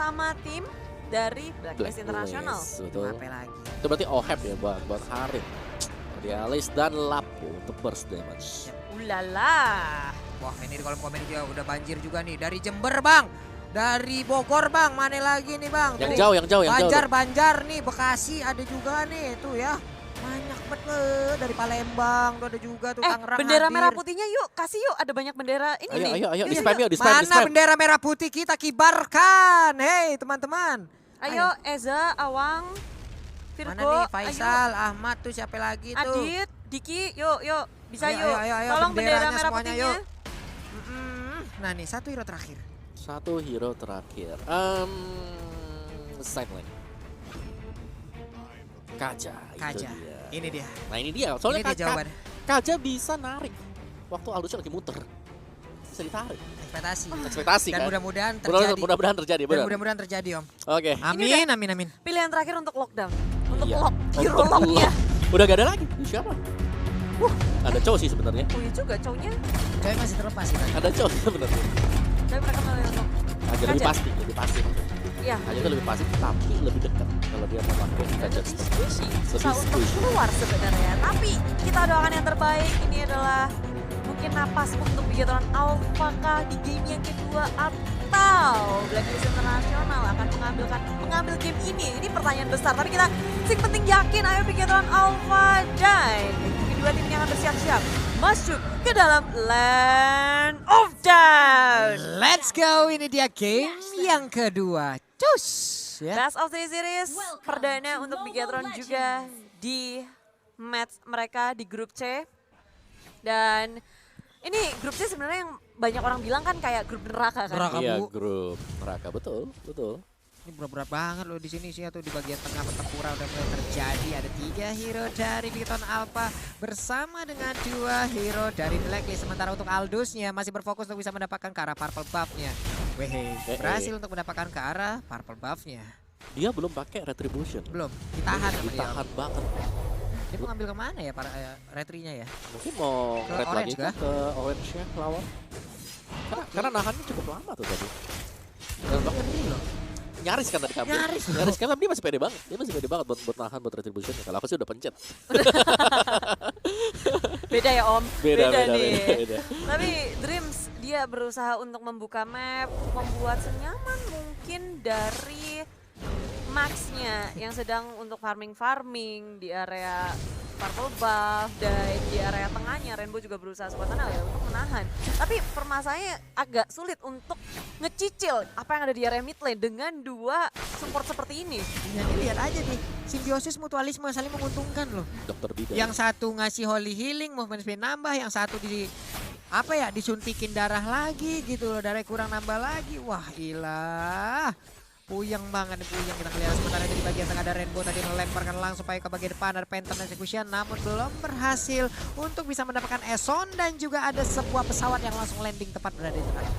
sama tim dari Blacklist International. Betul. Apa lagi? Itu berarti OHEP ya buat Harit. Di Alice dan Lapu untuk burst damage. Ulala. Wah ini di kolom komen juga udah banjir juga nih. Dari Jember bang. Dari Bogor bang. Mana lagi nih bang? Yang Tuh, jauh, yang jauh. Banjar nih. Bekasi ada juga nih. Tuh ya. Banyak banget. Dari Palembang tuh ada juga tuh. Tangerang Bendera hadir. merah putihnya yuk, kasih yuk, ada banyak bendera ini nih. Ayo, Yuk, di yuk, spam yuk. yuk, di spam. Mana bendera merah putih kita kibarkan. Hei teman-teman. Ayo Eza, Awang, Virgo, Mana nih Faisal, Ahmad tuh siapa lagi tuh? Adit, Diki, yuk, bisa Ayo, yuk. ayo, Tolong bendera benderanya merah semuanya, putihnya. yuk. Nah nih satu hero terakhir. Satu hero terakhir. Sideline. Kaja. itu Kaja. dia. Ini dia. Nah ini dia. Soalnya Ini dia jawabannya. Kaja bisa narik. Waktu Aldusnya lagi muter. Bisa ditarik. Ekspektasi. Ekspektasi Dan kan. mudah-mudahan terjadi. Mudah-mudahan terjadi. Dan Benar. mudah-mudahan terjadi om. Oke. Amin, amin. Pilihan terakhir untuk lockdown. Untuk Iya. lock, hero Untuk locknya. lock. Udah gak ada lagi. Siapa? Ada cowok sih sebenarnya. Oh iya juga cowoknya. Coy masih terlepas sih tadi. Ada cowok sebenarnya. Tapi mereka milih untuk Aja lebih Kaja. pasti, lebih pasti. Iya. Aja tuh lebih pasti, tapi lebih dekat kalau dia memakai Kaja Lebih seperti squishy. Susah Lebih untuk squishy. keluar sebenarnya. Tapi kita doakan yang terbaik. Ini adalah mungkin napas untuk Bigetron Alpha kah di game yang kedua atau Blacklist International akan mengambil game ini. Ini pertanyaan besar. Tapi kita sing penting yakin ayo Bigetron Alpha dan kedua tim ini akan bersiap-siap masuk ke dalam Land of Doubt. Let's go, ini dia game yang kedua. Cus. Ya. Best of 3 series perdana untuk Bigetron juga di match mereka di grup C. Dan ini grup C sebenarnya yang banyak orang bilang kan kayak grup neraka kan. Neraka. Iya, Bu. grup neraka, betul. Ini berat-berat banget loh di sini sih atau di bagian tengah pertempuran udah mulai terjadi. Ada 3 hero dari Bigetron Alpha bersama dengan 2 hero dari Blacklist. Sementara untuk Aldusnya masih berfokus untuk bisa mendapatkan ke arah purple buff-nya. Weh, berhasil untuk mendapatkan ke arah purple buff-nya. Dia belum pakai retribution. Belum, ditahan sama dia. Ditahan banget. Dia mau ngambil kemana ya para retrinya ya? Mungkin mau Ke red lagi orange kah? ke orange-nya lawan. Karena nahannya cukup lama tuh tadi. Dan bahkan ini loh. Nyaris kan tadi kami. Nyaris loh. Nyaris kan tapi dia masih pede banget. Dia masih pede banget buat nahan buat retribution. Kalau aku sih udah pencet. Beda ya Om. Beda. nih. Tapi Dreams dia berusaha untuk membuka map, membuat senyaman mungkin dari Max-nya yang sedang untuk farming di area purple buff dan di area tengahnya Rainbow juga berusaha sekuat tenaga ya untuk menahan. Tapi permasalahannya agak sulit untuk ngecicil apa yang ada di area mid lane dengan 2 support seperti ini. Ya, ini lihat aja nih, simbiosis mutualisme saling menguntungkan loh. Dokter Bida. Yang satu ngasih holy healing, movement speed nambah, yang satu disuntikin darah lagi gitu loh, darah kurang nambah lagi. Wah ilah. Puyeng banget, puyeng kita kelihatan. Sementara itu di bagian tengah ada Rainbow tadi melemparkan langsung supaya ke bagian depan ada Phantom Execution, namun belum berhasil untuk bisa mendapatkan Eson dan juga ada sebuah pesawat yang langsung landing tepat berada di tengah.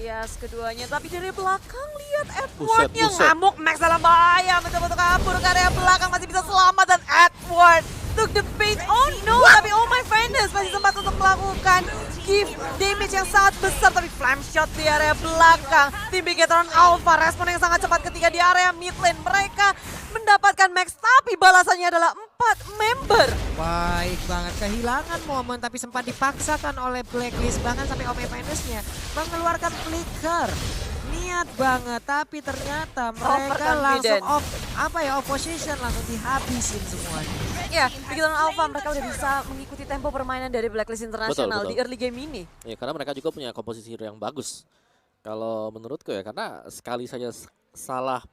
Yes, keduanya. Tapi dari belakang lihat Edward yang buset. ngamuk. Max dalam bahaya. Mencoba kabur ke area belakang. Masih bisa selamat. Dan Edward took the bait. Oh no. Tapi oh my goodness. Masih sempat untuk melakukan give damage yang sangat besar. Tapi flame shot di area belakang. Tim Bigetron Alpha respon yang sangat cepat ketika di area mid lane. Mereka mendapatkan Max. Tapi balasannya adalah 4 member. Baik banget, kehilangan momen tapi sempat dipaksakan oleh Blacklist. Bahkan sampai Ome Penesnya mengeluarkan flicker. Niat banget, tapi ternyata mereka langsung off position, langsung dihabisin semuanya. Ya, Bigetron Alpha mereka udah bisa mengikuti tempo permainan dari Blacklist International Betul. di early game ini. Ya, karena mereka juga punya komposisi hero yang bagus. Kalau menurutku ya, karena sekali saja salah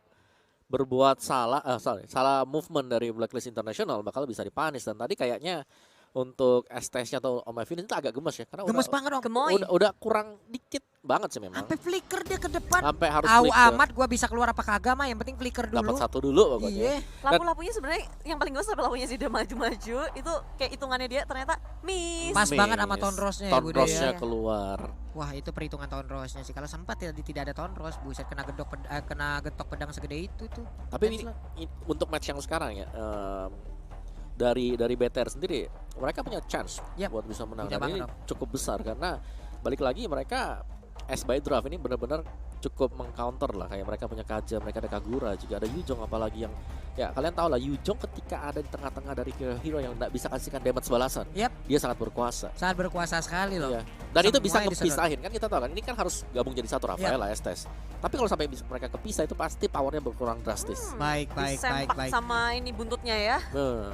movement dari Blacklist International bakal bisa dipanis. Dan tadi kayaknya untuk STS-nya atau Om Evin itu agak gemes ya, karena Gemes banget dong. Gemoy. udah kurang dikit banget sih memang. Sampai flicker dia ke depan. Sampai harus Au flicker. amat gua bisa keluar apa kagak mah, yang penting flicker dulu. Dapat 1 dulu pokoknya. Iya. Lapu-lapunya sebenarnya yang paling gemes sampai lapunya sih udah maju-maju. Itu kayak hitungannya dia ternyata miss. Pas banget sama Tone Rose-nya ya, Tone Bude, Rose-nya ya. keluar. Wah itu perhitungan Tone Rose-nya sih. Kalau sempat tidak ada Tone Rose, buset kena getok pedang segede itu tuh. Tapi ini untuk match yang sekarang ya, dari BTR sendiri mereka punya chance Yap. buat bisa menang. Punya Dan ini banget, cukup besar karena balik lagi mereka S by Draft ini benar-benar cukup mengcounter lah, kayak mereka punya Kaja, mereka ada Kagura, juga ada Yujong, apalagi yang ya kalian tahu lah Yujong ketika ada di tengah-tengah dari hero yang nggak bisa kasihkan damage balasan, Yap. dia sangat berkuasa. Sangat berkuasa sekali loh. Iya. Dan itu bisa Semuanya disedot. kepisahin kan, kita tahu kan ini kan harus gabung jadi satu, Rafael lah Estes. Tapi kalau sampai mereka kepisah itu pasti powernya berkurang drastis. Baik, baik, baik, Disempak baik. sama ini buntutnya ya. Nah,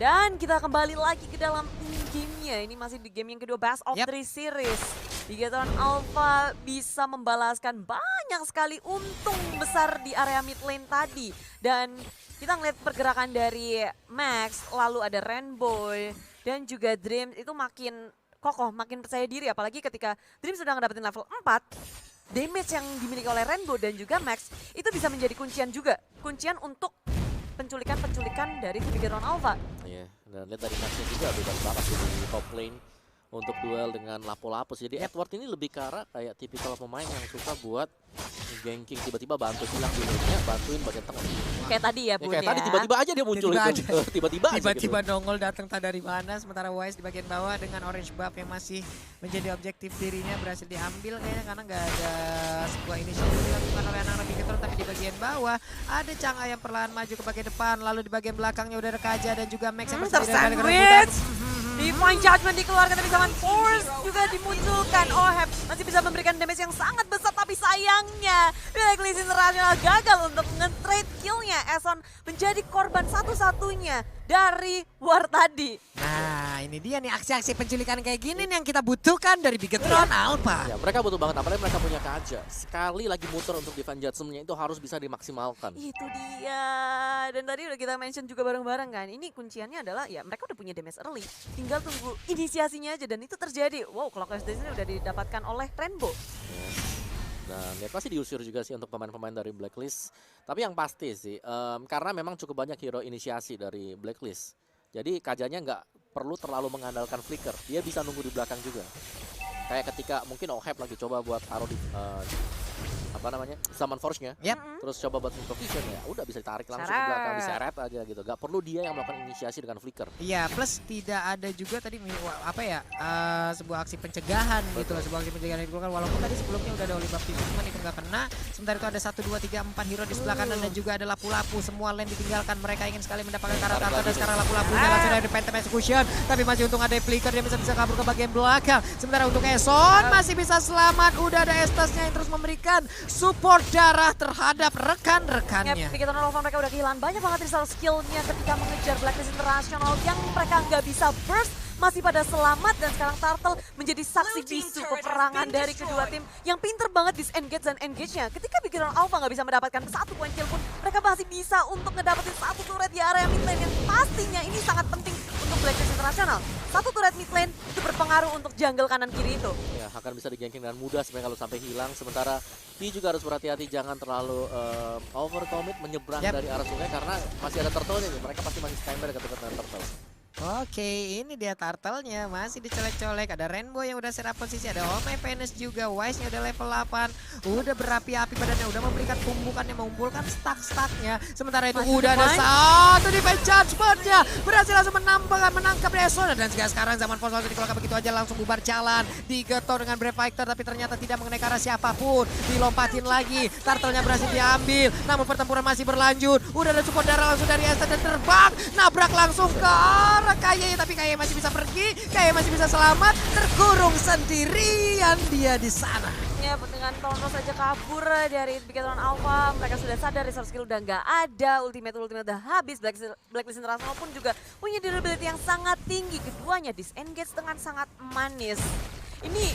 Dan kita kembali lagi ke dalam game-nya. Ini masih di game yang kedua, Best of Yap. 3 series. Bigetron Alpha bisa membalaskan banyak sekali untung besar di area mid lane tadi. Dan kita ngeliat pergerakan dari Max, lalu ada Rainbow, dan juga Dreams itu makin kokoh, makin percaya diri. Apalagi ketika Dreams sudah ngedapetin level 4, damage yang dimiliki oleh Rainbow dan juga Max itu bisa menjadi kuncian juga. Kuncian untuk penculikan-penculikan dari Bigetron Alpha. iya. Dan lihat dari matchnya juga bebas banget sih di top lane untuk duel dengan Lapu-Lapu. Jadi Edward ini lebih ke arah kayak tipikal pemain yang suka buat ganking, tiba-tiba bantu hilang di lane-nya, bantuin bagian tengah. Kayak tadi ya, Ya, Bun kayak ya. tadi tiba-tiba aja dia muncul Tiba-tiba itu. Tiba-tiba aja gitu. Tiba-tiba nongol datang tak dari mana, sementara Wise di bagian bawah dengan orange buff yang masih menjadi objektif dirinya berhasil diambil kayaknya karena nggak ada sebuah inisiatif dilakukan oleh anak-anak Bigetron, tapi di bagian bawah ada Chang'e yang perlahan maju ke bagian depan, lalu di bagian belakangnya udah ada Kaja dan juga Max yang bersama dengan Tersandwich. Divine Judgment dikeluarkan tapi zaman Force juga dimunculkan. Oheb masih bisa memberikan damage yang sangat besar tapi sayangnya Blacklist International gagal untuk nge-trade killnya. Eson menjadi korban satu-satunya dari war tadi. Nah, ini dia nih aksi-aksi penculikan kayak gini nih yang kita butuhkan dari Bigetron Alpha. Ya, mereka butuh banget, apalagi mereka punya Kaja. Sekali lagi muter untuk Divine Judgment-nya itu harus bisa dimaksimalkan. Itu dia. Dan tadi udah kita mention juga bareng-bareng kan. Ini kunciannya adalah ya mereka udah punya damage early. Tinggal tunggu inisiasinya aja dan itu terjadi. Wow, Clock Destiny udah didapatkan oleh Rainbow. Dan ya pasti diusir juga sih untuk pemain-pemain dari Blacklist. Tapi yang pasti sih, karena memang cukup banyak hero inisiasi dari Blacklist. Jadi Kajanya nggak perlu terlalu mengandalkan flicker. Dia bisa nunggu di belakang juga. Kayak ketika mungkin Oheb lagi coba buat taruh di Summon Force-nya. Yap. Terus coba buat Vision ya, udah bisa ditarik langsung ke Syarat. belakang, diseret aja gitu. Gak perlu dia yang melakukan inisiasi dengan flicker. Iya, plus tidak ada juga tadi sebuah aksi pencegahan gitu loh, sebuah aksi pencegahan itu kan walaupun tadi sebelumnya udah ada Oliver cuman itu nggak kena. Sementara itu ada 1 2 3 4 hero di sebelah kanan dan juga ada Lapu-Lapu, semua lane ditinggalkan. Mereka ingin sekali mendapatkan karakter dan sekarang Lapu-Lapunya langsung dari Phantom Execution, tapi masih untung ada flicker, dia bisa kabur ke bagian belakang. Sementara untuk Eson masih bisa selamat, udah ada Estasnya yang terus memberikan support darah terhadap rekan-rekannya. Bigetron Alpha mereka udah kehilangan banyak banget resource skillnya ketika mengejar Blacklist International yang mereka nggak bisa burst. Masih pada selamat dan sekarang Turtle menjadi saksi bisu peperangan dari kedua tim yang pinter banget disengage dan engage-nya. Ketika Bigetron Alpha nggak bisa mendapatkan satu poin kill pun, mereka masih bisa untuk ngedapetin satu turret di area mid lane yang pastinya ini sangat penting untuk Blacklist International. Satu turret mid lane itu berpengaruh untuk jungle kanan kiri itu. Ya akan bisa diganking dengan mudah sebenarnya kalau sampai hilang. Sementara Pi juga harus berhati-hati jangan terlalu overcommit menyeberang dari arah sungai karena masih ada turtle-nya nih. Mereka pasti masih standby dekat dengan turtle. Oke, ini dia turtle-nya masih dicolek-colek. Ada Rainbow yang udah set up posisi, ada Omai Venus juga. Wise-nya udah level 8, udah berapi-api badannya, udah memberikan tumbukannya, mengumpulkan stack-stacknya. Sementara itu Masih udah ada satu Divine Judgment-nya, berhasil langsung menangkap Eson. Dan sekarang zaman Force langsung dikeluarkan begitu aja, langsung bubar jalan. Digetok dengan Brave Fighter, tapi ternyata tidak mengenai ke arah siapapun. Dilompatin lagi, turtle-nya berhasil diambil. Namun pertempuran masih berlanjut. Udah ada support darah langsung dari Estes dan terbang, nabrak langsung ke arah Kaye, tapi Kaye masih bisa pergi, Kaye masih bisa selamat, terkurung sendirian dia di sana. Ya, dengan Tono saja kabur dari Bigetron Alpha, mereka sudah sadar resource skill udah nggak ada, ultimate udah habis. Blacklist International pun juga punya durability yang sangat tinggi, keduanya disengage dengan sangat manis. Ini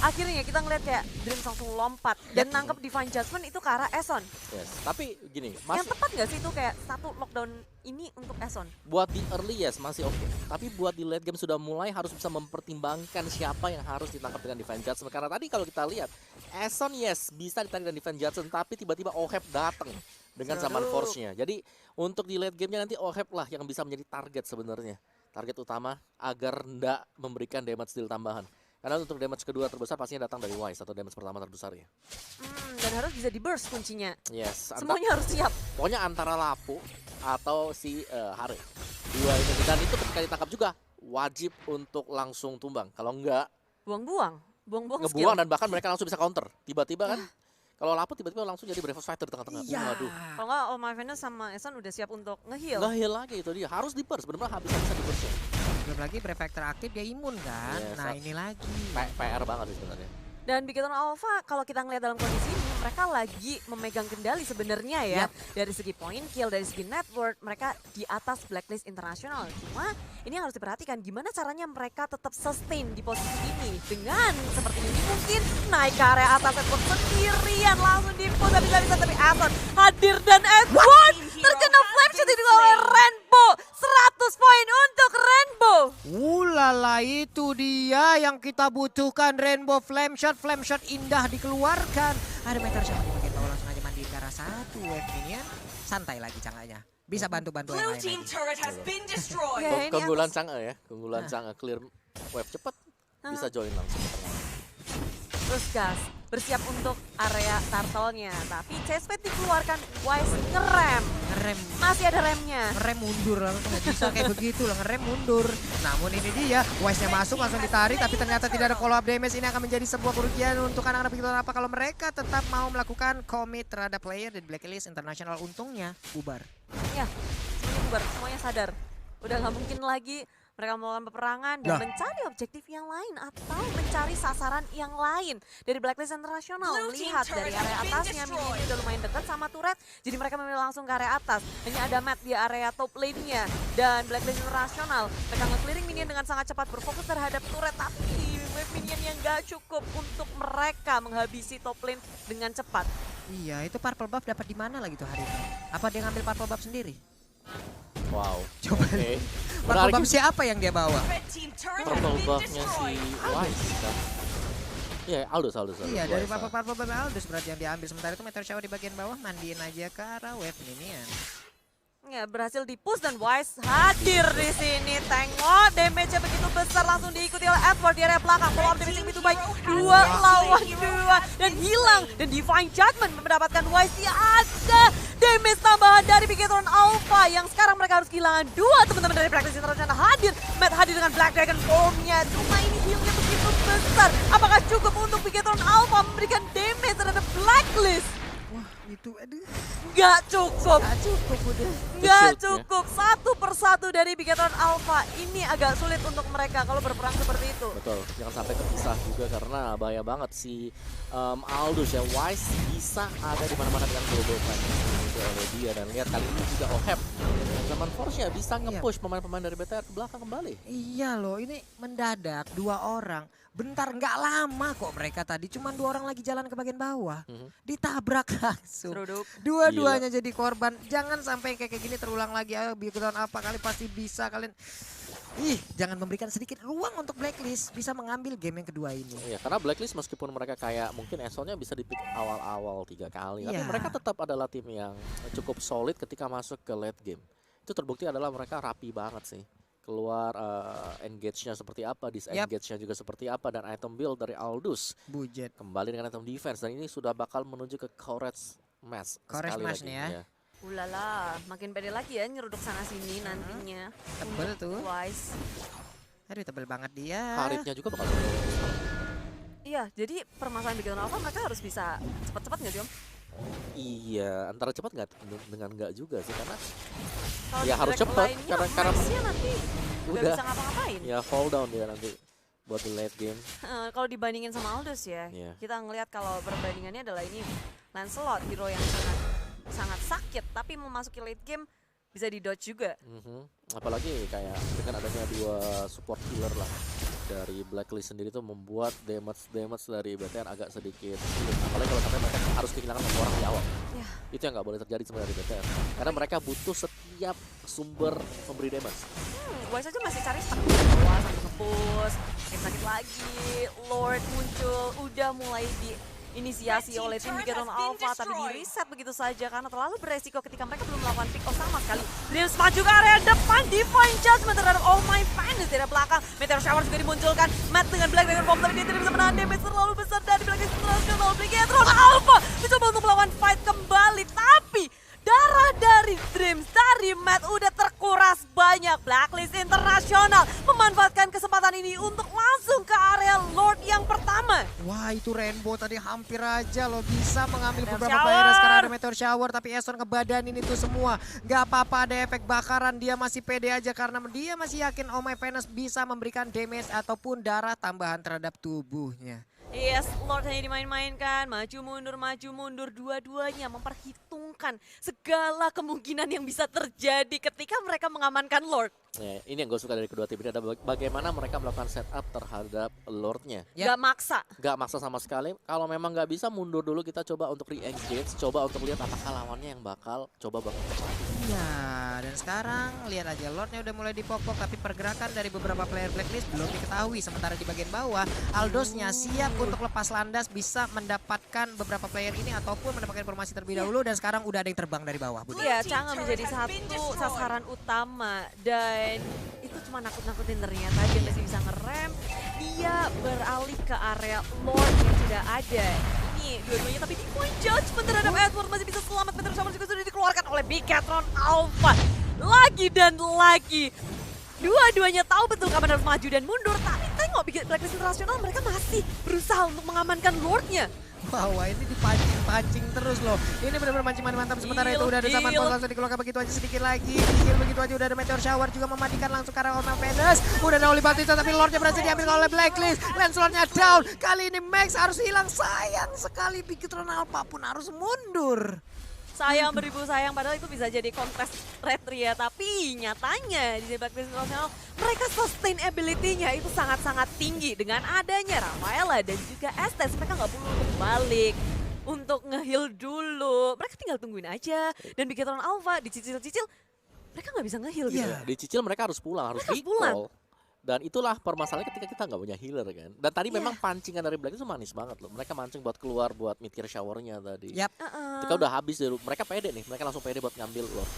akhirnya kita ngeliat kayak Dreams langsung lompat dan nangkep Divine Judgment itu ke arah Eson. Yes, tapi gini, Yang tepat nggak sih itu kayak satu lockdown ini untuk Eson? buat di early yes masih oke. Tapi buat di late game sudah mulai harus bisa mempertimbangkan siapa yang harus ditangkap dengan Divine Judgment. Karena tadi kalau kita lihat, Eson yes bisa ditarik dengan Divine Judgment, tapi tiba-tiba Oheb datang dengan Summon Force-nya. Jadi untuk di late game-nya nanti Oheb lah yang bisa menjadi target sebenarnya. Target utama agar ndak memberikan damage deal tambahan. Karena untuk damage kedua terbesar pastinya datang dari Wise atau damage pertama terbesarnya. Dan harus bisa di burst kuncinya. Yes, Semuanya harus siap. pokoknya antara Lapu atau si Hare. Dua itu, dan itu ketika ditangkap juga wajib untuk langsung tumbang. Kalau enggak Buang-buang skill. ngebuang dan bahkan mereka langsung bisa counter. Tiba-tiba kan Kalau Laput tiba-tiba langsung jadi Bravos Fighter di tengah-tengah. Iya. Waduh. Kalau nggak, My Venus sama Eson udah siap untuk nge-heal. Nggak heal lagi itu dia. Harus di burst. Benar-benar habis-habisan di burst. Belum lagi Brave Factor aktif dia imun kan. Iya, Nah ini lagi. PR banget sih sebenarnya. Dan Bigetron Alpha kalau kita ngeliat dalam kondisi ini mereka lagi memegang kendali sebenarnya ya. Dari segi point kill, dari segi net worth mereka di atas Blacklist Internasional. Cuma ini yang harus diperhatikan gimana caranya mereka tetap sustain di posisi ini. Dengan seperti ini mungkin naik ke area atas Edward sendirian langsung di-push dari bisa tapi Aston hadir dan Edward terkena flame shot itu oleh Rainbow. 100 poin untuk Rainbow. Ulala itu dia yang kita butuhkan, Rainbow Flame shot indah dikeluarkan. Ada Meteor Shower di bagian bawah langsung aja mandi ke arah satu wave minion. Santai lagi Chang'e-nya. Bisa bantu-bantu yang Blue lain team lagi. turret has been destroyed. Ya, ini Keunggulan aku- Chang'e ya. Keunggulan Chang'e clear wave cepet. Bisa join langsung ke tengah. Terus gas, bersiap untuk area turtle-nya. Tapi chestplate dikeluarkan, Wise ngerem. Ngerem. Masih ada remnya. Ngerem mundur langsung nggak bisa kayak begitu lah, ngerem mundur. Namun ini dia, Wise-nya masuk langsung ditarik tapi ternyata tidak ada follow up damage. Ini akan menjadi sebuah kerugian untuk anak-anak Bigetron apa kalau mereka tetap mau melakukan commit terhadap player di Blacklist International. Untungnya bubar. Ya, semuanya bubar, semuanya sadar. Udah nggak mungkin lagi mereka melakukan peperangan dan Lah. mencari objektif yang lain atau mencari sasaran yang lain dari Blacklist Internasional. Blue team Lihat turret dari has area been atasnya, destroyed. Mini udah lumayan dekat sama turret, jadi mereka memilih langsung ke area atas. Hanya ada Matt di area top lane-nya dan Blacklist Internasional. Mereka nge-clearing minion dengan sangat cepat, berfokus terhadap turret, tapi wave minion yang gak cukup untuk mereka menghabisi top lane dengan cepat. Iya, itu purple buff dapat di mana lagi tuh hari ini? Apa dia ngambil purple buff sendiri? Wow. Coba. Oke. Purple Menarik buff siapa yang dia bawa? Red team turret has purple been buff-nya si destroyed. Wise kan. Iya, Aldous. Iya, dari Wise, purple buff Aldous berarti yang diambil. Sementara itu Meteor Shower di bagian bawah mandiin aja ke arah wave minion. Ya, berhasil di-push dan Wise hadir di sini. Tengok damage-nya begitu besar langsung diikuti oleh Edward di area belakang. Follow up damage yang begitu baik. 2 lawan 2 dan hilang. Dan Divine Judgment mendapatkan Wise. Dia ada damage tambahan dari Bigetron Alpha yang sekarang mereka harus kehilangan 2 teman-teman dari Blacklist International hadir. Matt hadir dengan Black Dragon form-nya. Cuma ini heal-nya begitu besar. Apakah cukup untuk Bigetron Alpha memberikan damage terhadap Blacklist? Wah, itu aduh. Nggak cukup. Gak cukup udah. Nggak Shoot, ya. cukup, satu persatu dari Bigetron Alpha. Ini agak sulit untuk mereka kalau berperang seperti itu. Betul, jangan sampai terpisah juga karena bahaya banget si Aldous ya. Wise bisa ada di mana-mana dengan global fight oleh dia, dan lihat kali ini juga Oheb zaman Force ya bisa nge-push pemain-pemain dari BTR ke belakang kembali. Iya loh, ini mendadak 2 orang. Bentar nggak lama kok mereka tadi. Cuman 2 orang lagi jalan ke bagian bawah. Ditabrak langsung. Seruduk. Dua-duanya jadi korban. Jangan sampai kayak gini terulang lagi. Ayo Bigetron apa kali pasti bisa kalian. Jangan memberikan sedikit ruang untuk Blacklist bisa mengambil game yang kedua ini. Iya, karena Blacklist meskipun mereka kayak mungkin Esonnya bisa di-pick awal-awal 3 kali, tapi Iya. mereka tetap adalah tim yang cukup solid ketika masuk ke late game. Itu terbukti adalah mereka rapi banget sih. Keluar engage-nya seperti apa, disengage-nya juga seperti apa, dan item build dari Aldous Bujet. kembali dengan item defense, dan ini sudah bakal menuju ke Courage Match. Courage sekali Match lagi, nih ya. Iya. Ulala, makin pede lagi ya nyeruduk sana sini nantinya. Tebel tuh. Wise. Aduh tebel banget dia. Karitnya juga bakal Iya, jadi permasalahan Bigetron Alpha mereka harus bisa cepat-cepat nggak sih Om? iya, antara cepat nggak dengan nggak juga sih, karena Kalau Ya, di harus drag cepet, line-nya, karena Max-nya nanti nggak udah bisa ngapa-ngapain. ya fall down dia nanti buat di late game. Kalau dibandingin sama Aldous ya, Iya. kita ngelihat kalau perbandingannya adalah ini Lancelot, hero yang sangat sakit, tapi memasuki late game bisa di dodge juga. Apalagi kayak dengan adanya 2 support healer lah dari Blacklist sendiri tuh membuat damage dari BTR agak sedikit sulit. Apalagi kalau sampai mereka harus kehilangan 1 orang di awal. Ya. Itu yang nggak boleh terjadi sebenarnya di BTR. Karena mereka butuh setiap sumber memberi damage. Wise aja masih cari stuck di bawah sambil nge-push, sakit lagi, Lord muncul, udah mulai diinisiasi oleh tim Bigetron Alpha, tapi di reset begitu saja karena terlalu beresiko ketika mereka belum melakukan pick off sama sekali. Dreams maju ke area depan, Divine Judgment terhadap All My Fans dari belakang. Meteor Shower juga dimunculkan, Matt dengan Black Dragon Bomb, tapi dia tidak bisa menahan damage terlalu besar dari Blacklist International. Bigetron Alpha mencoba untuk melawan fight kembali, tapi darah dari Dreams, dari Matt udah terkuras banyak. banyak. Blacklist Internasional memanfaatkan kesempatan ini untuk langsung ke area Lord yang pertama. Wah, itu Rainbow tadi hampir aja loh bisa mengambil Meteor beberapa shower. player karena ada Meteor Shower, tapi Eson ngebadanin itu semua. Gak apa-apa ada efek bakaran, dia masih pede aja karena dia masih yakin Oh My Venus bisa memberikan damage ataupun darah tambahan terhadap tubuhnya. Yes, Lord hanya dimain-mainkan, maju mundur, dua-duanya memperhitungkan segala kemungkinan yang bisa terjadi ketika mereka mengamankan Lord. Ya, ini yang gue suka dari kedua tim ini ada bagaimana mereka melakukan setup terhadap Lordnya. Yap. Gak maksa. Gak maksa sama sekali. Kalau memang gak bisa mundur dulu, kita coba untuk re-engage, coba untuk lihat apakah lawannya yang bakal Iya, dan sekarang lihat aja Lordnya udah mulai dipokok, tapi pergerakan dari beberapa player Blacklist belum diketahui. Sementara di bagian bawah, Aldosnya siap untuk lepas landas, bisa mendapatkan beberapa player ini ataupun mendapatkan informasi terlebih dahulu. Dan sekarang udah ada yang terbang dari bawah, Budi. Iya, Chang'e menjadi satu sasaran utama dan itu cuma nakut-nakutin ternyata dia masih bisa ngerem. Dia beralih ke area Lord yang sudah ada. Ini dua-duanya tapi di point judgment terhadap Edward masih bisa selamat. Meteor Shower juga sudah dikeluarkan oleh Bigetron Alpha. Lagi dan lagi. Dua-duanya tahu betul kapan harus maju dan mundur. Tapi tengok Blacklist Internasional mereka masih berusaha untuk mengamankan Lordnya. Wah, ini dipancing-pancing terus loh. Ini benar-benar mancing mantap. Sementara itu udah ada Saman Pol langsung dikeluarkan begitu aja sedikit lagi. Dikil begitu aja udah ada Meteor Shower juga mematikan langsung karena Oh My Venus. Udah ada Oli Batista tapi Lordnya berhasil diambil oleh Blacklist. Lancelotnya down. Kali ini Max harus hilang. Sayang sekali Bigetron Alpha pun harus mundur. Sayang beribu sayang, padahal itu bisa jadi kontes retri ya. Tapi nyatanya di Blacklist International mereka sustainability-nya itu sangat-sangat tinggi. Dengan adanya Rafaela dan juga Estes, mereka nggak perlu untuk balik, untuk nge-heal dulu. Mereka tinggal tungguin aja. Dan Bigetron Alpha dicicil-cicil, mereka nggak bisa nge-heal gitu. Iya. Dicicil mereka harus pulang, harus Mereka harus pulang. recall. Dan itulah permasalahannya ketika kita nggak punya healer kan. Dan tadi memang pancingan dari Black itu manis banget loh. Mereka mancing buat keluar buat meteor showernya tadi. Yap. Ketika udah habis dari mereka pede nih, mereka langsung pede buat ngambil Lord.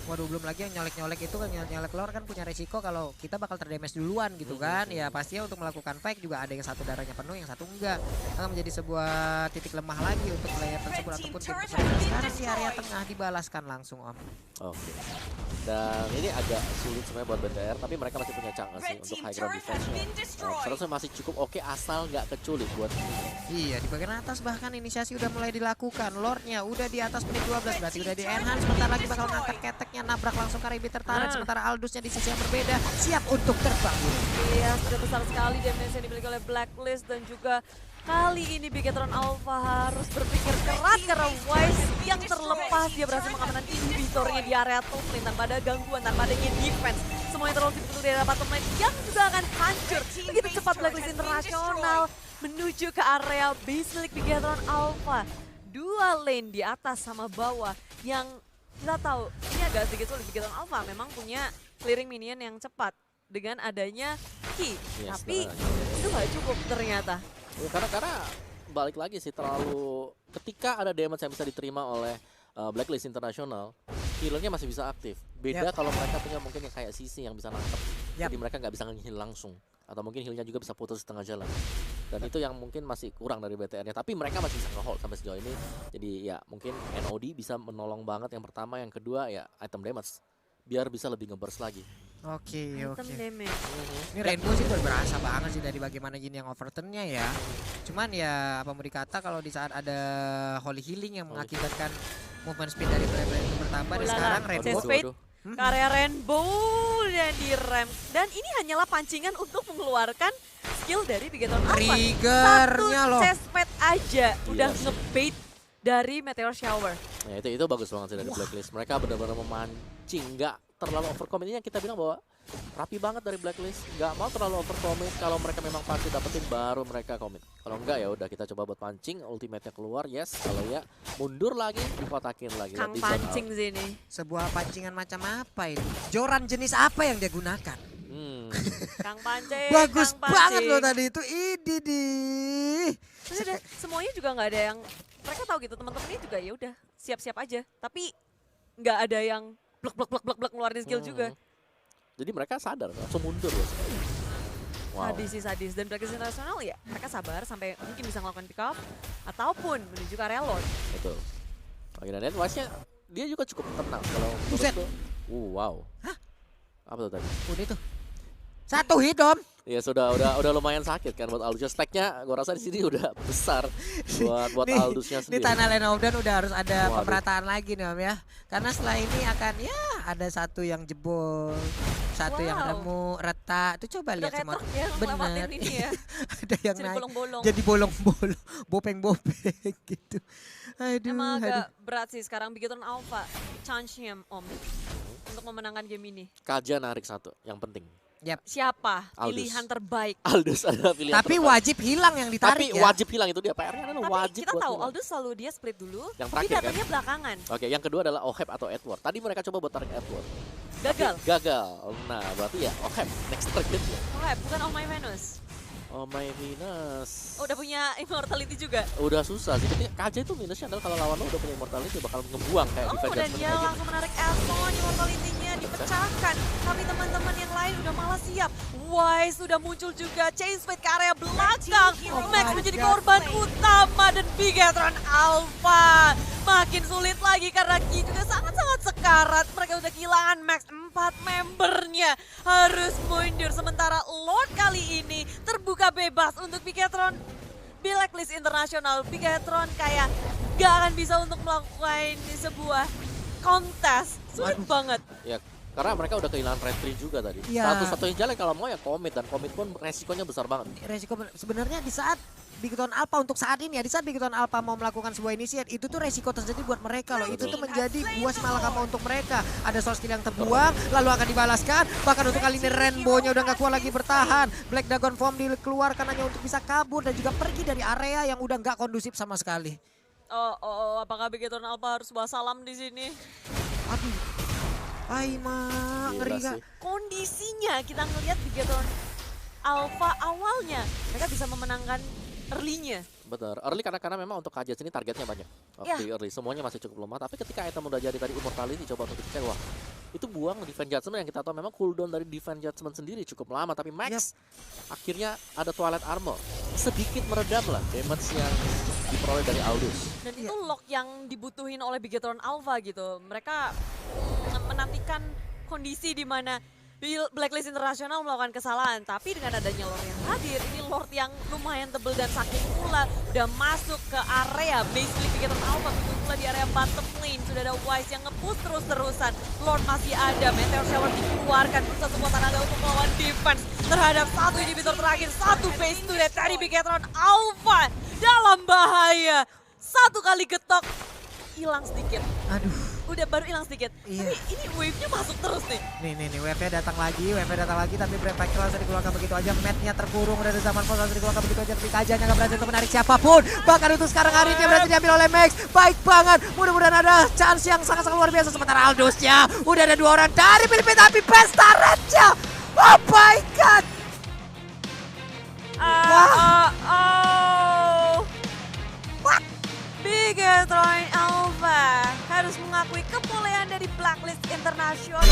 Waduh, belum lagi yang nyolek-nyolek itu kan, nyolek Lord kan punya resiko kalau kita bakal terdamage duluan gitu kan. Ya pastinya untuk melakukan fight juga ada yang satu darahnya penuh, yang satu enggak. Akan menjadi sebuah titik lemah lagi untuk player tersebut ataupun tim tersebut. Sekarang di area tengah dibalaskan langsung Om. Oke. Dan ini agak sulit sebenarnya buat BTR, tapi mereka masih punya Chang'e sih untuk high ground defense-nya. Seharusnya masih cukup oke asal nggak keculik buat ini. Iya, di bagian atas bahkan inisiasi udah mulai dilakukan. Lordnya udah di atas menit 12, berarti udah di enhance. Sebentar lagi bakal ngangkat keteknya, nabrak langsung ke Ribbit tertarik. Sementara Aldusnya di sisi yang berbeda, siap untuk terbang. Iya, sudah besar sekali damage yang dimiliki oleh Blacklist dan juga kali ini Bigetron Alpha harus berpikir keras karena Wise yang terlepas dia berhasil mengamankan inhibitornya di area top lane tanpa ada gangguan, tanpa adanya defense. Semuanya terlalu betul di area bottom lane yang juga akan hancur. Begitu cepat Blacklist Internasional menuju ke area base milik Bigetron Alpha. Dua lane di atas sama bawah yang kita tahu ini agak sedikit sulit. Bigetron Alpha memang punya clearing minion yang cepat dengan adanya Ki, Yes, tapi itu nggak cukup ternyata. Ya, karena balik lagi sih terlalu ketika ada damage yang bisa diterima oleh Blacklist Internasional, healernya masih bisa aktif. Beda kalau mereka punya mungkin yang kayak Sisi yang bisa nangkep. Jadi mereka nggak bisa nge-heal langsung. Atau mungkin healnya juga bisa putus di tengah jalan. Dan itu yang mungkin masih kurang dari BTR-nya. Tapi mereka masih bisa nge-hold sampai sejauh ini. Jadi ya mungkin NOD bisa menolong banget yang pertama. Yang kedua ya item damage. Biar bisa lebih nge-burst lagi. Oke. Item damage. Ini Rainbow sih berasa banget sih dari bagaimana Jin yang overturn-nya ya. Cuman ya apa mau dikata kalau di saat ada Holy Healing yang mengakibatkan movement speed dari player-player itu bertambah. Dan sekarang Rainbow Fate ke area Rainbow dan direm. Dan ini hanyalah pancingan untuk mengeluarkan skill dari Bigetron Alpha. Triggernya Satu loh. chest pad aja udah sih. ngebait dari Meteor Shower. Nah itu bagus banget sih dari Blacklist. Mereka benar-benar memancing, nggak terlalu overcommit. Ini yang kita bilang bahwa rapi banget dari Blacklist. Nggak mau terlalu overcommit. Kalau mereka memang pasti dapetin baru mereka commit. Kalau enggak ya udah kita coba buat pancing, ultimate-nya keluar, yes. Kalau ya mundur lagi, dikotakin lagi. Kang Di zone pancing out. sini. Sebuah pancingan macam apa ini? Joran jenis apa yang dia gunakan? Kang pancing. Bagus Kang banget pancing. loh tadi itu. Idi. Terus udah, semuanya juga nggak ada yang mereka tahu gitu, teman-temannya juga ya udah siap-siap aja. Tapi nggak ada yang blek ngeluarin skill juga. Jadi mereka sadar, langsung mundur ya. Wow. Sadis sih sadis. Dan Blacklist International ya mereka sabar sampai mungkin bisa melakukan pick up ataupun menuju ke area Lord. Betul. Oke, dan Wise-nya dia juga cukup tenang kalau Buset. menurutku. Wow. Apa tuh tadi? Udah tuh. Satu hit Om. Ya udah lumayan sakit kan buat Aldus. Stacknya gue rasa di sini udah besar buat Nih, Aldusnya Di sendiri. tanah Lane of Dawn udah harus ada Waduh. pemerataan lagi nih Om ya. Karena setelah ini akan ya ada satu yang jebol, satu yang Wow. remuk, retak. Tuh coba Udah lihat kayak semua. truk ya ngelewatin Bener. ini ya. Ada yang Jadi naik bolong-bolong. jadi bolong-bolong, bopeng-bopeng gitu. Aduh, Emang aduh. agak berat sih sekarang Bigetron Alpha. Chance-nya Om. Untuk memenangkan game ini. Kaja narik satu yang penting. Siapa Aldus. pilihan terbaik? Aldus adalah pilihan Tapi terbaik. wajib hilang yang ditarik Tapi ya. wajib hilang itu dia. PR-nya adalah Tapi wajib kita buat tahu hilang. Aldous selalu dia split dulu. Yang Tapi terakhir kan? datangnya belakangan. Oke, yang kedua adalah Oheb atau Edward. Tadi mereka coba buat tarik Edward. Gagal. Gagal. Nah, berarti ya Oheb next targetnya. Oh, bukan Oh My Venus. Oh my Venus. Oh, udah punya immortality juga. Udah susah sih. Ketika KJ itu minusnya adalah kalau lawan lo udah punya immortality bakal ngebuang kayak Oh, defense dan judgment dia kayak gitu. langsung menarik Elson, immortality-nya dipecahkan. Tapi teman-teman yang lain udah malah siap. Wise sudah muncul juga, Chain Spade ke area belakang. Oh Max my menjadi God. korban utama dan Bigetron Alpha. Makin sulit lagi karena Ki juga sangat-sangat sekarat. Mereka udah kehilangan Max 4 membernya. Harus mundur sementara Lord kali ini terbuka bebas untuk Bigetron. Blacklist Internasional, Bigetron kayak gak akan bisa untuk melakukan sebuah kontes. Sulit Waduh. banget. Ya, karena mereka udah kehilangan red tree juga tadi. Iya. Satu-satunya jalan kalau mau ya komit, dan komit pun resikonya besar banget. Resiko sebenarnya di saat Bigetron Alpha untuk saat ini ya, di saat Bigetron Alpha mau melakukan sebuah initiate, itu tuh resiko terjadi buat mereka loh. Itu tuh menjadi buah si malakama untuk mereka. Ada source kill yang terbuang, lalu akan dibalaskan. Bahkan untuk kali ini Rainbow-nya udah gak kuat lagi bertahan. Black Dragon Form dikeluarkan hanya untuk bisa kabur dan juga pergi dari area yang udah gak kondusif sama sekali. Apakah Bigetron Alpha harus bawa salam di sini? Aduh. Aima, ngeri Gila gak? sih. Kondisinya kita ngelihat Bigetron Alpha awalnya mereka bisa memenangkan early-nya. Betul. Early karena memang untuk KJ sini targetnya banyak. Ya. Di early semuanya masih cukup lemah, tapi ketika item udah jadi tadi immortality coba untuk dicek, wah itu buang defense judgment yang kita tahu memang cooldown dari defense judgment sendiri cukup lama, tapi Max akhirnya ada Twilight Armor. Sedikit meredam lah damage yang diperoleh dari Aldous. Dan itu lock yang dibutuhin oleh Bigetron Alpha gitu. Mereka menantikan kondisi di mana Blacklist Internasional melakukan kesalahan, tapi dengan adanya Lord yang hadir, ini Lord yang lumayan tebel dan sakit pula udah masuk ke area basically Bigetron Alpha, begitu pula di area bottom lane sudah ada Wise yang nge-push terus-terusan. Lord masih ada, Meteor Shower dikeluarkan, berusaha sekuat tenaga untuk melawan defense terhadap satu inhibitor terakhir, satu base to death dari Bigetron Alpha dalam bahaya. Satu kali getok, hilang sedikit. Aduh. Udah baru hilang sedikit. Iya. Tapi ini wave-nya masuk terus nih. Nih, wave-nya datang lagi, tapi Brave Factor langsung dikeluarkan begitu aja. Mat-nya terkurung dari zaman Force langsung dikeluarkan begitu aja. Tapi Kajanya nggak berhasil untuk menarik siapapun. Bahkan untuk sekarang hari ini berhasil diambil oleh Max. Baik banget, mudah-mudahan ada chance yang sangat-sangat luar biasa. Sementara Aldous-nya udah ada 2 orang dari Filipina, tapi Pesta Red-nya. Oh my God. What? Bigetron Alpha harus mengakui kebolehan dari Blacklist Internasional.